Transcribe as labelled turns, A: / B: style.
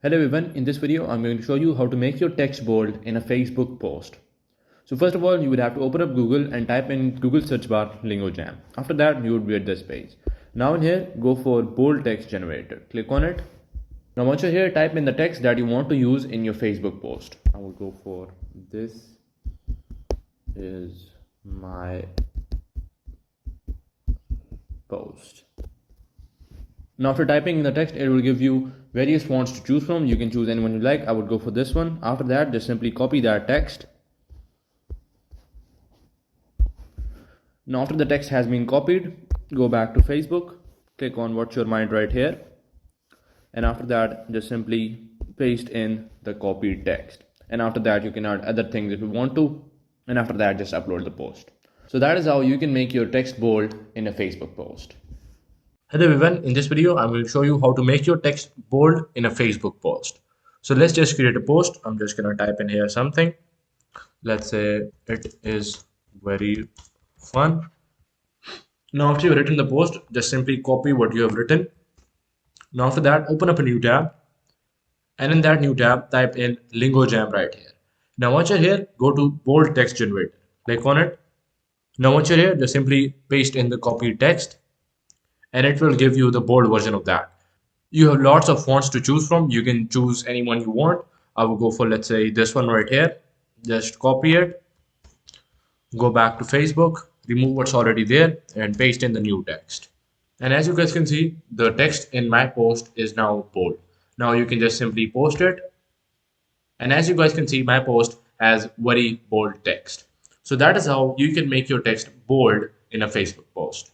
A: Hello everyone, in this video I'm going to show you how to make your text bold in a Facebook post. So first of all, you would have to open up Google and type in Google search bar LingoJam. After that, you would be at this page. Now in here, go for bold text generator. Click on it. Now once you're here, type in the text that you want to use in your Facebook post. I will go for "this is my post." Now after typing in the text, it will give you various fonts to choose from. You can choose anyone you like. I would go for this one. After that, just simply copy that text. Now after the text has been copied, go back to Facebook, click on "What's Your Mind" right here. And after that, just simply paste in the copied text. And after that, you can add other things if you want to. And after that, just upload the post. So that is how you can make your text bold in a Facebook post.
B: Hello everyone, in this video I'm going to show you how to make your text bold in a Facebook post. So let's just create a post. I'm just going to type in here something. Let's say it is very fun. Now after you've written the post, just simply copy what you have written. Now after that, open up a new tab. And in that new tab, type in LingoJam right here. Now once you're here, go to bold text generator. Click on it. Now once you're here, just simply paste in the copied text, and it will give you the bold version of that. You have lots of fonts to choose from. You can choose any one you want. I will go for, let's say, this one right here. Just copy it, go back to Facebook, remove what's already there, and paste in the new text. And as you guys can see, the text in my post is now bold. Now you can just simply post it. And as you guys can see, my post has very bold text. So that is how you can make your text bold in a Facebook post.